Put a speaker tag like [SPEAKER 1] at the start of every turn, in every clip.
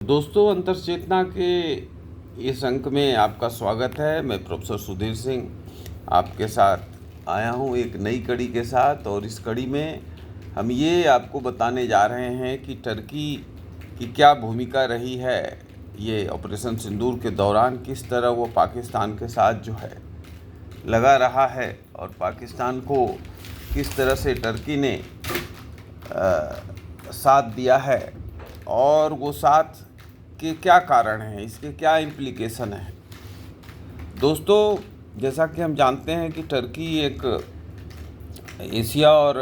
[SPEAKER 1] दोस्तों, अंतर्चेतना के इस अंक में आपका स्वागत है। मैं प्रोफेसर सुधीर सिंह आपके साथ आया हूँ एक नई कड़ी के साथ, और इस कड़ी में हम ये आपको बताने जा रहे हैं कि टर्की की क्या भूमिका रही है ये ऑपरेशन सिंदूर के दौरान। किस तरह वो पाकिस्तान के साथ जो है लगा रहा है, और पाकिस्तान को किस तरह से टर्की ने साथ दिया है, और वो साथ के क्या कारण हैं, इसके क्या इम्प्लीकेशन हैं। दोस्तों, जैसा कि हम जानते हैं कि टर्की एक एशिया और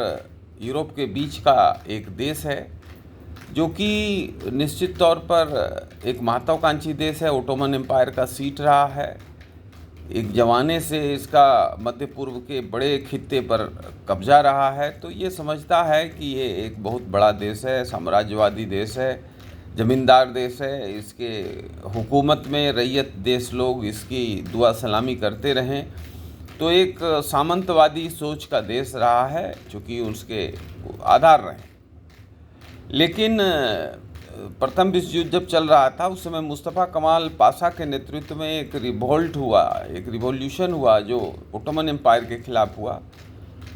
[SPEAKER 1] यूरोप के बीच का एक देश है, जो कि निश्चित तौर पर एक महत्वाकांक्षी देश है। ओटोमन एम्पायर का सीट रहा है। एक ज़माने से इसका मध्य पूर्व के बड़े खित्ते पर कब्जा रहा है। तो ये समझता है कि ये एक बहुत बड़ा देश है, साम्राज्यवादी देश है, ज़मींदार देश है। इसके हुकूमत में रैयत देश लोग इसकी दुआ सलामी करते रहें। तो एक सामंतवादी सोच का देश रहा है, चूँकि उसके आधार रहे। लेकिन प्रथम विश्व युद्ध जब चल रहा था, उस समय मुस्तफ़ा कमाल पाशा के नेतृत्व में एक रिवोल्ट हुआ, एक रिवॉल्यूशन हुआ जो ओटोमन एम्पायर के ख़िलाफ़ हुआ।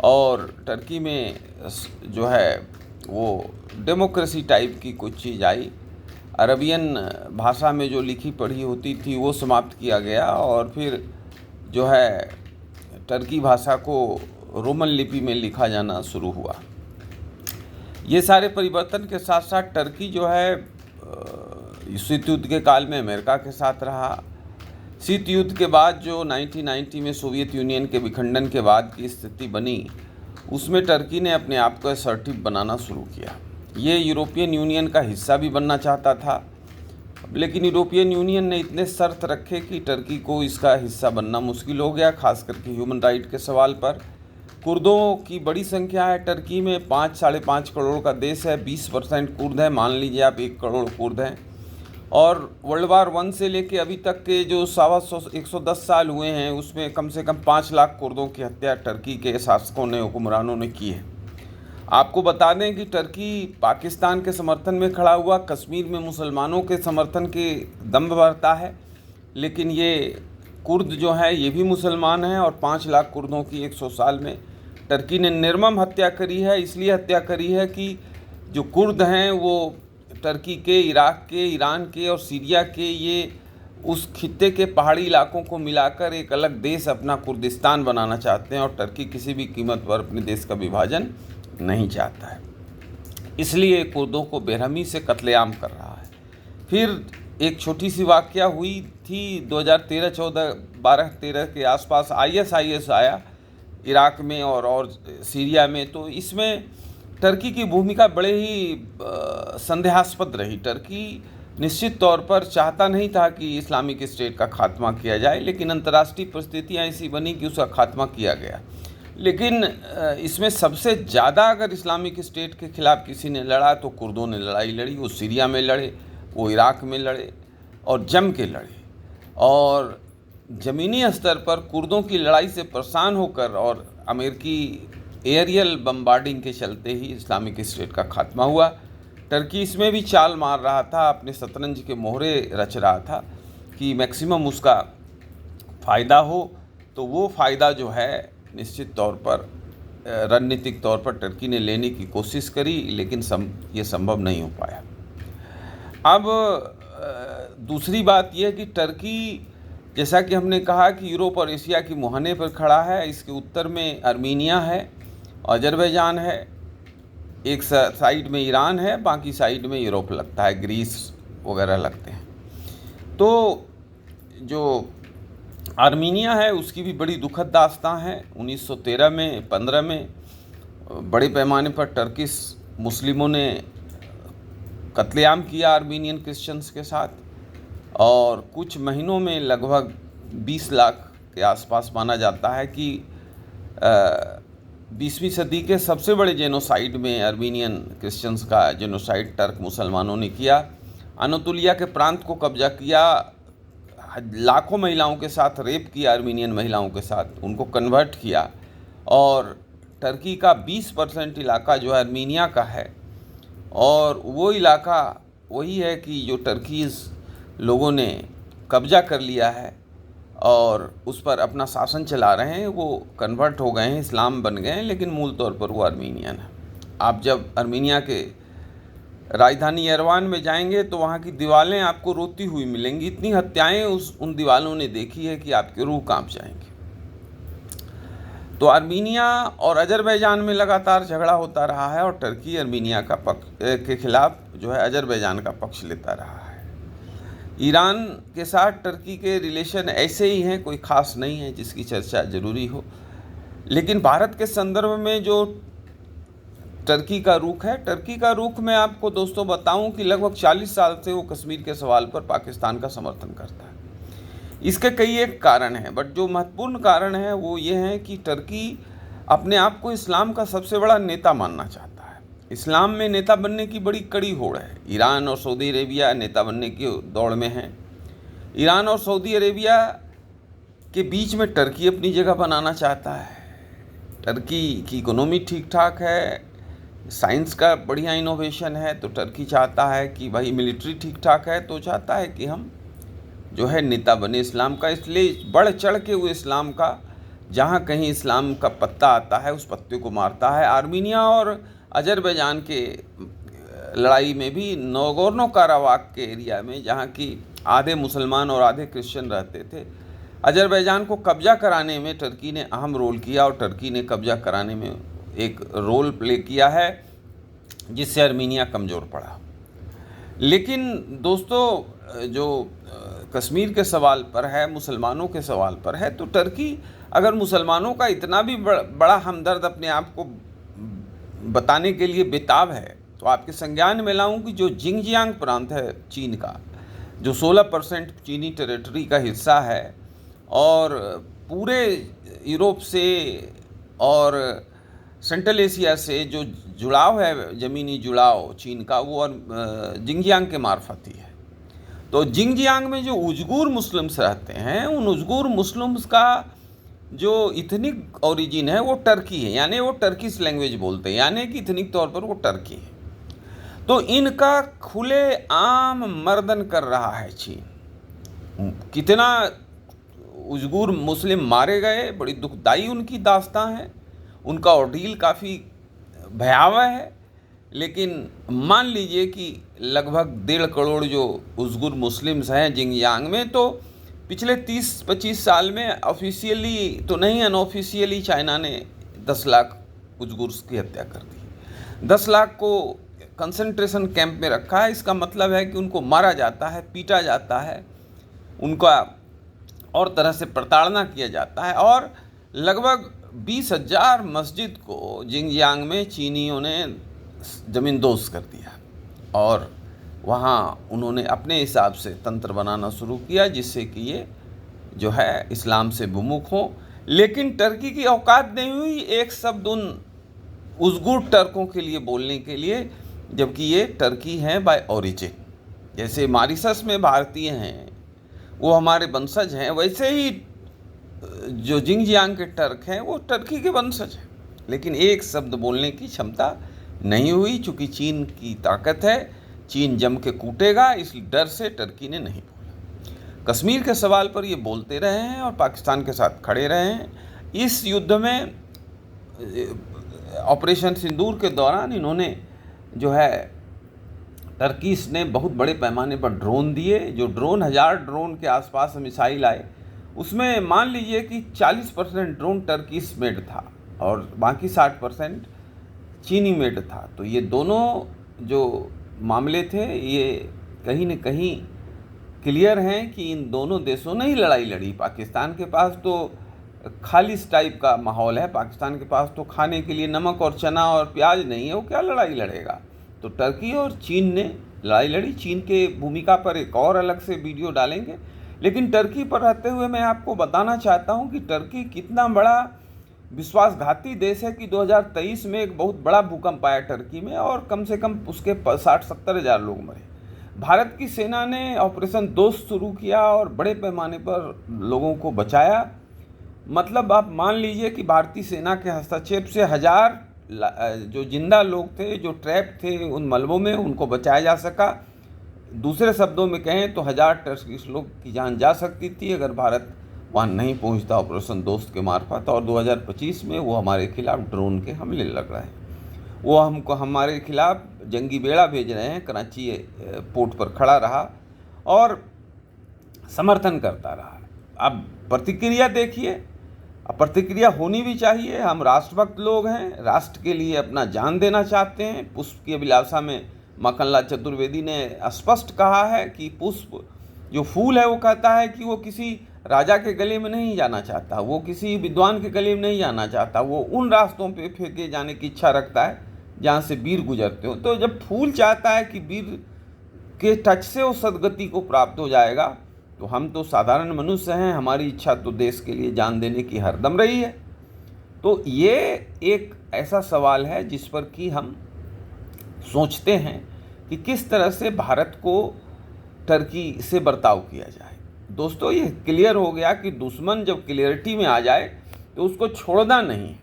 [SPEAKER 1] और टर्की में जो है वो डेमोक्रेसी टाइप की कुछ चीज़ आई। अरबियन भाषा में जो लिखी पढ़ी होती थी वो समाप्त किया गया, और फिर जो है टर्की भाषा को रोमन लिपि में लिखा जाना शुरू हुआ। ये सारे परिवर्तन के साथ साथ टर्की जो है शीत युद्ध के काल में अमेरिका के साथ रहा। शीत युद्ध के बाद जो 1990 में सोवियत यूनियन के विखंडन के बाद की स्थिति बनी, उसमें टर्की ने अपने आप को असर्टिव बनाना शुरू किया। ये यूरोपियन यूनियन का हिस्सा भी बनना चाहता था, लेकिन यूरोपियन यूनियन ने इतने शर्त रखे कि टर्की को इसका हिस्सा बनना मुश्किल हो गया, खास करके ह्यूमन राइट के सवाल पर। कुर्दों की बड़ी संख्या है टर्की में, 5-5.5 करोड़ का देश है, 20% कुर्द है, मान लीजिए आप 1 करोड़ कुर्द हैं। और वर्ल्ड वार 1 से लेके अभी तक के जो 110 साल हुए हैं, उसमें कम से कम 5 लाख कुर्दों की हत्या टर्की के शासकों ने, हुक्मरानों ने की है। आपको बता दें कि टर्की पाकिस्तान के समर्थन में खड़ा हुआ, कश्मीर में मुसलमानों के समर्थन के दम भरता है, लेकिन ये कुर्द जो है ये भी मुसलमान हैं, और 5 लाख कुर्दों की 100 साल में टर्की ने निर्मम हत्या करी है। इसलिए हत्या करी है कि जो कुर्द हैं वो टर्की के, इराक के, ईरान के और सीरिया के, ये उस खित्ते के पहाड़ी इलाकों को मिलाकर एक अलग देश अपना कुर्दिस्तान बनाना चाहते हैं, और टर्की किसी भी कीमत पर अपने देश का विभाजन नहीं चाहता है। इसलिए कुर्दों को बेरहमी से कत्लेआम कर रहा है। फिर एक छोटी सी वाक़या हुई थी 2013 के आसपास, ISIS आया इराक में और सीरिया में। तो इसमें टर्की की भूमिका बड़े ही संदेहास्पद रही। टर्की निश्चित तौर पर चाहता नहीं था कि इस्लामिक स्टेट का खात्मा किया जाए, लेकिन अंतर्राष्ट्रीय परिस्थितियाँ ऐसी बनी कि उसका खात्मा किया गया। लेकिन इसमें सबसे ज़्यादा अगर इस्लामिक स्टेट के ख़िलाफ़ किसी ने लड़ा तो कुर्दों ने लड़ाई लड़ी। वो सीरिया में लड़े, वो इराक में लड़े, और जम के लड़े। और ज़मीनी स्तर पर कुर्दों की लड़ाई से परेशान होकर और अमेरिकी एरियल बम्बार्डिंग के चलते ही इस्लामिक स्टेट का खात्मा हुआ। टर्की इसमें भी चाल मार रहा था, अपने शतरंज के मोहरे रच रहा था कि मैक्सिमम उसका फ़ायदा हो। तो वो फ़ायदा जो है निश्चित तौर पर रणनीतिक तौर पर टर्की ने लेने की कोशिश करी, लेकिन ये संभव नहीं हो पाया। अब दूसरी बात यह कि टर्की, जैसा कि हमने कहा कि यूरोप और एशिया की मुहाने पर खड़ा है। इसके उत्तर में अर्मीनिया है, अजरबैजान है, एक साइड में ईरान है, बाकी साइड में यूरोप लगता है, ग्रीस वगैरह लगते हैं। तो जो आर्मीनिया है उसकी भी बड़ी दुखद दास्तां है। 1913 में 15 में बड़े पैमाने पर टर्किश मुस्लिमों ने कत्लेआम किया आर्मीनियन क्रिश्चियंस के साथ, और कुछ महीनों में लगभग 20 लाख के आसपास माना जाता है कि 20वीं सदी के सबसे बड़े जेनोसाइड में आर्मीनियन क्रिश्चियंस का जेनोसाइड टर्क मुसलमानों ने किया। अनातोलिया के प्रांत को कब्जा किया, लाखों महिलाओं के साथ रेप किया, आर्मीनियन महिलाओं के साथ उनको कन्वर्ट किया, और टर्की का 20% इलाका जो आर्मीनिया का है, और वो इलाका वही है कि जो टर्कीज़ लोगों ने कब्जा कर लिया है और उस पर अपना शासन चला रहे हैं, वो कन्वर्ट हो गए हैं, इस्लाम बन गए हैं, लेकिन मूल तौर पर वो आर्मीनियन है। आप जब आर्मीनिया के राजधानी यरवान में जाएंगे तो वहाँ की दीवारें आपको रोती हुई मिलेंगी। इतनी हत्याएं उन दीवारों ने देखी है कि आपके रूह कांप जाएंगे। तो आर्मीनिया और अजरबैजान में लगातार झगड़ा होता रहा है और टर्की आर्मीनिया का पक्ष के खिलाफ जो है अजरबैजान का पक्ष लेता रहा है। ईरान के साथ टर्की के रिलेशन ऐसे ही हैं, कोई ख़ास नहीं है जिसकी चर्चा ज़रूरी हो। लेकिन भारत के संदर्भ में जो टर्की का रुख है, टर्की का रुख मैं आपको दोस्तों बताऊं कि लगभग 40 साल से वो कश्मीर के सवाल पर पाकिस्तान का समर्थन करता है। इसके कई एक कारण हैं, बट जो महत्वपूर्ण कारण है वो ये है कि टर्की अपने आप को इस्लाम का सबसे बड़ा नेता मानना चाहता है। इस्लाम में नेता बनने की बड़ी कड़ी होड़ है। ईरान और सऊदी अरेबिया नेता बनने की दौड़ में हैं। ईरान और सऊदी अरेबिया के बीच में टर्की अपनी जगह बनाना चाहता है। टर्की की इकोनॉमी ठीक ठाक है, साइंस का बढ़िया इनोवेशन है, तो टर्की चाहता है कि भाई मिलिट्री ठीक ठाक है, तो चाहता है कि हम जो है नेता बने इस्लाम का। इसलिए बढ़ चढ़ के वो इस्लाम का, जहाँ कहीं इस्लाम का पत्ता आता है उस पत्ते को मारता है। आर्मीनिया और अजरबैजान के लड़ाई में भी नागोर्नो काराबाख के एरिया में, जहाँ की आधे मुसलमान और आधे क्रिश्चियन रहते थे, अजरबैजान को कब्जा कराने में टर्की ने अहम रोल किया और टर्की ने कब्जा कराने में एक रोल प्ले किया है, जिससे आर्मीनिया कमज़ोर पड़ा। लेकिन दोस्तों जो कश्मीर के सवाल पर है, मुसलमानों के सवाल पर है, तो टर्की अगर मुसलमानों का इतना भी बड़ा हमदर्द अपने आप को बताने के लिए बेताब है, तो आपके संज्ञान में लाऊं कि जो जिंगजियांग प्रांत है चीन का, जो 16% चीनी टेरिटरी का हिस्सा है और पूरे यूरोप से और सेंट्रल एशिया से जो जुड़ाव है, ज़मीनी जुड़ाव चीन का, वो और जिंगजियांग के मार्फत ही है। तो जिंगजियांग में जो उइगुर मुस्लिम्स रहते हैं, उन उइगुर मुस्लिम्स का जो इथनिक ओरिजिन है वो टर्की है, यानी वो टर्किश लैंग्वेज बोलते हैं, यानी कि इथनिक तौर पर वो टर्की है। तो इनका खुले आम मर्दन कर रहा है चीन। कितना उइगुर मुस्लिम मारे गए, बड़ी दुखदाई उनकी दास्तां है, उनका ऑर्डील काफ़ी भयावह है। लेकिन मान लीजिए कि लगभग 1.5 करोड़ जो उइगुर मुस्लिम्स हैं जिंगजियांग में, तो पिछले 30-25 साल में ऑफिशियली तो नहीं, अनऑफिशियली चाइना ने 10 लाख उइगुर्स की हत्या कर दी। 10 लाख को कंसंट्रेशन कैंप में रखा है। इसका मतलब है कि उनको मारा जाता है, पीटा जाता है, उनका और तरह से प्रताड़ना किया जाता है। और लगभग 20,000 मस्जिद को जिंगजियांग में चीनियों ने ज़मींदोज़ कर दिया और वहाँ उन्होंने अपने हिसाब से तंत्र बनाना शुरू किया, जिससे कि ये जो है इस्लाम से विमुख हो। लेकिन टर्की की औकात नहीं हुई एक शब्द उन उइगुर टर्कों के लिए बोलने के लिए, जबकि ये टर्की हैं बाय ओरिजिन। जैसे मॉरिशस में भारतीय हैं, वो हमारे वंशज हैं, वैसे ही जो जिंगजियांग के टर्क हैं वो टर्की के वंशज हैं। लेकिन एक शब्द बोलने की क्षमता नहीं हुई, चूँकि चीन की ताकत है, चीन जम के कूटेगा, इस डर से टर्की ने नहीं बोला। कश्मीर के सवाल पर ये बोलते रहे हैं और पाकिस्तान के साथ खड़े रहे हैं। इस युद्ध में ऑपरेशन सिंदूर के दौरान इन्होंने जो है टर्कीस ने बहुत बड़े पैमाने पर ड्रोन दिए। जो ड्रोन 1000 ड्रोन के आसपास मिसाइल आए, उसमें मान लीजिए कि 40% ड्रोन टर्कीस मेड था और बाकी 60% चीनी मेड था। तो ये दोनों जो मामले थे ये कहीं न कहीं क्लियर हैं कि इन दोनों देशों ने ही लड़ाई लड़ी। पाकिस्तान के पास तो खालिस टाइप का माहौल है, पाकिस्तान के पास तो खाने के लिए नमक और चना और प्याज नहीं है, वो क्या लड़ाई लड़ेगा। तो टर्की और चीन ने लड़ाई लड़ी। चीन के भूमिका पर एक और अलग से वीडियो डालेंगे। लेकिन टर्की पर रहते हुए मैं आपको बताना चाहता हूं कि टर्की कितना बड़ा विश्वासघाती देश है कि 2023 में एक बहुत बड़ा भूकंप आया टर्की में और कम से कम उसके 60-70 हज़ार लोग मरे। भारत की सेना ने ऑपरेशन दोस्त शुरू किया और बड़े पैमाने पर लोगों को बचाया। मतलब आप मान लीजिए कि भारतीय सेना के हस्तक्षेप से 1000 जो जिंदा लोग थे, जो ट्रैप थे उन मलबों में, उनको बचाया जा सका। दूसरे शब्दों में कहें तो 1000 टर्किश लोग की जान जा सकती थी अगर भारत वहाँ नहीं पहुँचता ऑपरेशन दोस्त के मार्फत। और 2025 में वो हमारे खिलाफ ड्रोन के हमले लग रहे हैं, वो हमको हमारे खिलाफ जंगी बेड़ा भेज रहे हैं। कराची पोर्ट पर खड़ा रहा और समर्थन करता रहा। अब प्रतिक्रिया देखिए, अब प्रतिक्रिया होनी भी चाहिए। हम राष्ट्रभक्त लोग हैं, राष्ट्र के लिए अपना जान देना चाहते हैं। पुष्प की अभिलाषा में मक्खनलाल चतुर्वेदी ने स्पष्ट कहा है कि पुष्प जो फूल है वो कहता है कि वो किसी राजा के गले में नहीं जाना चाहता, वो किसी विद्वान के गले में नहीं जाना चाहता, वो उन रास्तों पे फेंके जाने की इच्छा रखता है जहाँ से वीर गुजरते हो। तो जब फूल चाहता है कि वीर के टच से वो सदगति को प्राप्त हो जाएगा, तो हम तो साधारण मनुष्य हैं, हमारी इच्छा तो देश के लिए जान देने की हरदम रही है। तो ये एक ऐसा सवाल है जिस पर कि हम सोचते हैं कि किस तरह से भारत को टर्की से बर्ताव किया जाए। दोस्तों, ये क्लियर हो गया कि दुश्मन जब क्लियरिटी में आ जाए तो उसको छोड़ना नहीं।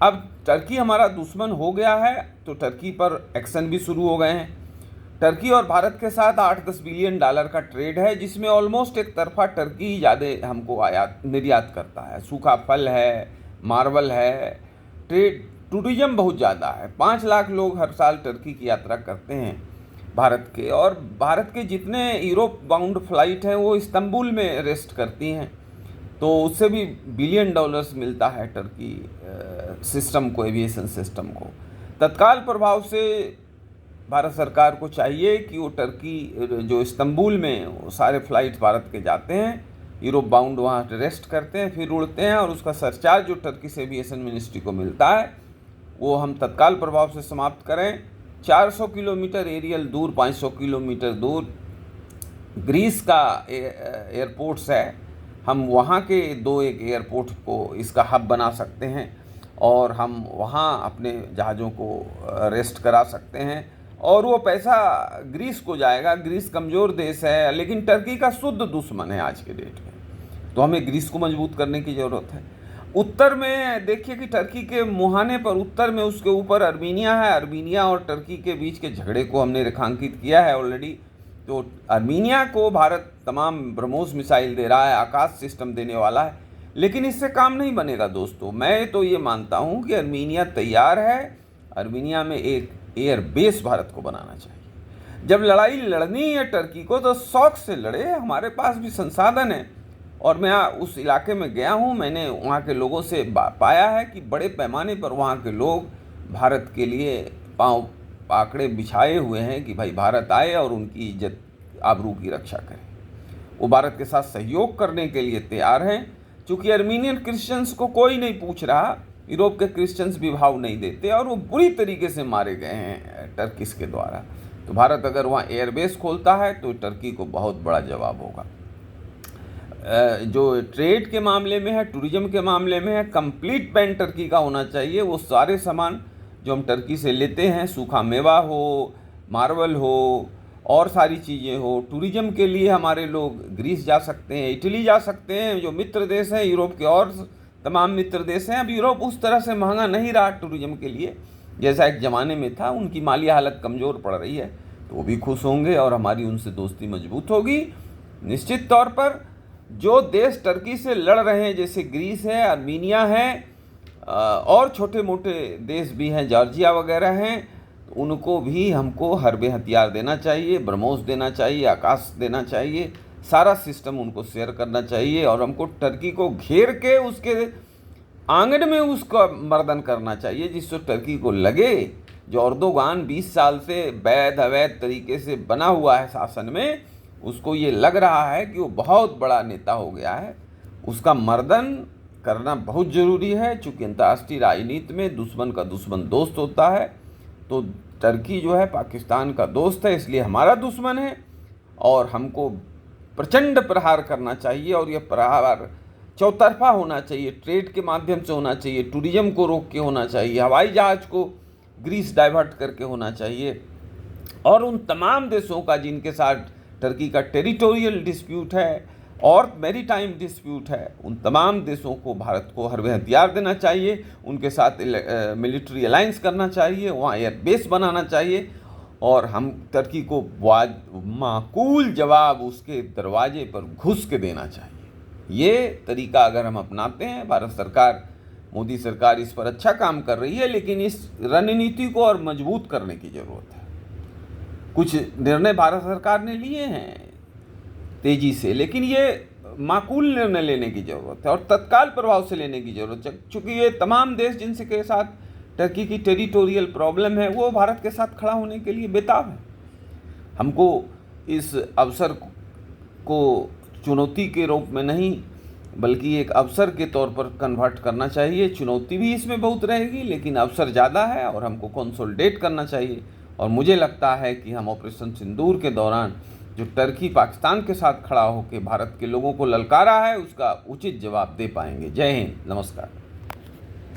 [SPEAKER 1] अब टर्की हमारा दुश्मन हो गया है तो टर्की पर एक्शन भी शुरू हो गए हैं। टर्की और भारत के साथ 8-10 बिलियन डॉलर का ट्रेड है, जिसमें ऑलमोस्ट एक तरफा टर्की ही ज़्यादा हमको निर्यात करता है। सूखा फल है, मार्बल है, टूरिज्म बहुत ज़्यादा है। 5 लाख लोग हर साल टर्की की यात्रा करते हैं भारत के, और भारत के जितने यूरोप बाउंड फ्लाइट हैं वो इस्तांबुल में रेस्ट करती हैं, तो उससे भी बिलियन डॉलर्स मिलता है टर्की सिस्टम को, एविएशन सिस्टम को। तत्काल प्रभाव से भारत सरकार को चाहिए कि वो टर्की जो इस्तांबुल में वो सारे फ्लाइट भारत के जाते हैं, यूरोप बाउंड वहाँ रेस्ट करते हैं, फिर उड़ते हैं, और उसका सरचार्ज जो टर्की से एविएशन मिनिस्ट्री को मिलता है वो हम तत्काल प्रभाव से समाप्त करें। 400 किलोमीटर एरियल दूर, 500 किलोमीटर दूर ग्रीस का एयरपोर्ट्स है, हम वहाँ के एक एयरपोर्ट को इसका हब बना सकते हैं और हम वहाँ अपने जहाज़ों को रेस्ट करा सकते हैं, और वो पैसा ग्रीस को जाएगा। ग्रीस कमज़ोर देश है लेकिन टर्की का शुद्ध दुश्मन है आज के डेट में, तो हमें ग्रीस को मजबूत करने की ज़रूरत है। उत्तर में देखिए कि टर्की के मुहाने पर उत्तर में उसके ऊपर अर्मीनिया है। अर्मीनिया और टर्की के बीच के झगड़े को हमने रेखांकित किया है ऑलरेडी। तो अर्मीनिया को भारत तमाम ब्रह्मोस मिसाइल दे रहा है, आकाश सिस्टम देने वाला है, लेकिन इससे काम नहीं बनेगा दोस्तों। मैं तो ये मानता हूँ कि अर्मीनिया तैयार है, अर्मीनिया में एक एयर बेस भारत को बनाना चाहिए। जब लड़ाई लड़नी है टर्की को तो शौक से लड़े, हमारे पास भी संसाधन है। और मैं उस इलाके में गया हूँ, मैंने वहाँ के लोगों से पाया है कि बड़े पैमाने पर वहाँ के लोग भारत के लिए पाँव आंकड़े बिछाए हुए हैं कि भाई भारत आए और उनकी इज्जत आबरू की रक्षा करें। वो भारत के साथ सहयोग करने के लिए तैयार हैं। चूँकि अर्मीनियन क्रिश्चियंस को कोई नहीं पूछ रहा, यूरोप के क्रिश्चियंस भी भाव नहीं देते और वो बुरी तरीके से मारे गए हैं टर्किश के द्वारा। तो भारत अगर वहाँ एयरबेस खोलता है तो टर्की को बहुत बड़ा जवाब होगा। जो ट्रेड के मामले में है, टूरिज्म के मामले में है, कंप्लीट बैन टर्की का होना चाहिए। वो सारे सामान जो हम टर्की से लेते हैं, सूखा मेवा हो, मार्बल हो और सारी चीज़ें हो, टूरिज्म के लिए हमारे लोग ग्रीस जा सकते हैं, इटली जा सकते हैं, जो मित्र देश हैं यूरोप के, और तमाम मित्र देश हैं। अब यूरोप उस तरह से महंगा नहीं रहा टूरिज्म के लिए जैसा एक ज़माने में था। उनकी माली हालत कमज़ोर पड़ रही है, तो वो भी खुश होंगे और हमारी उनसे दोस्ती मजबूत होगी। निश्चित तौर पर जो देश टर्की से लड़ रहे हैं, जैसे ग्रीस है, अर्मीनिया है, और छोटे मोटे देश भी हैं, जॉर्जिया वगैरह हैं, तो उनको भी हमको हरबे हथियार देना चाहिए, ब्रह्मोस देना चाहिए, आकाश देना चाहिए, सारा सिस्टम उनको शेयर करना चाहिए। और हमको टर्की को घेर के उसके आंगन में उसका मर्दन करना चाहिए, जिससे टर्की को लगे जो एर्दोगान 20 साल से वैध अवैध तरीके से बना हुआ है शासन में, उसको ये लग रहा है कि वो बहुत बड़ा नेता हो गया है। उसका मर्दन करना बहुत ज़रूरी है, चूँकि अंतर्राष्ट्रीय राजनीति में दुश्मन का दुश्मन दोस्त होता है। तो टर्की जो है पाकिस्तान का दोस्त है, इसलिए हमारा दुश्मन है और हमको प्रचंड प्रहार करना चाहिए। और ये प्रहार चौतरफा होना चाहिए, ट्रेड के माध्यम से होना चाहिए, टूरिज्म को रोक के होना चाहिए, हवाई जहाज़ को ग्रीस डाइवर्ट करके होना चाहिए, और उन तमाम देशों का जिनके साथ टर्की का टेरिटोरियल डिस्प्यूट है और मैरीटाइम डिस्प्यूट है, उन तमाम देशों को भारत को हरबे हथियार देना चाहिए, उनके साथ मिलिट्री अलायंस करना चाहिए, वहाँ एयर बेस बनाना चाहिए और हम टर्की को माकूल जवाब उसके दरवाजे पर घुस के देना चाहिए। ये तरीका अगर हम अपनाते हैं, भारत सरकार, मोदी सरकार इस पर अच्छा काम कर रही है, लेकिन इस रणनीति को और मजबूत करने की ज़रूरत है। कुछ निर्णय भारत सरकार ने लिए हैं तेज़ी से, लेकिन ये माकूल निर्णय लेने की ज़रूरत है और तत्काल प्रभाव से लेने की ज़रूरत है, क्योंकि ये तमाम देश जिनसे के साथ टर्की की टेरिटोरियल प्रॉब्लम है वो भारत के साथ खड़ा होने के लिए बेताब है। हमको इस अवसर को चुनौती के रूप में नहीं बल्कि एक अवसर के तौर पर कन्वर्ट करना चाहिए। चुनौती भी इसमें बहुत रहेगी, लेकिन अवसर ज़्यादा है और हमको कंसोलिडेट करना चाहिए। और मुझे लगता है कि हम ऑपरेशन सिंदूर के दौरान जो टर्की पाकिस्तान के साथ खड़ा होकर भारत के लोगों को ललकारा है, उसका उचित जवाब दे पाएंगे। जय हिंद, नमस्कार।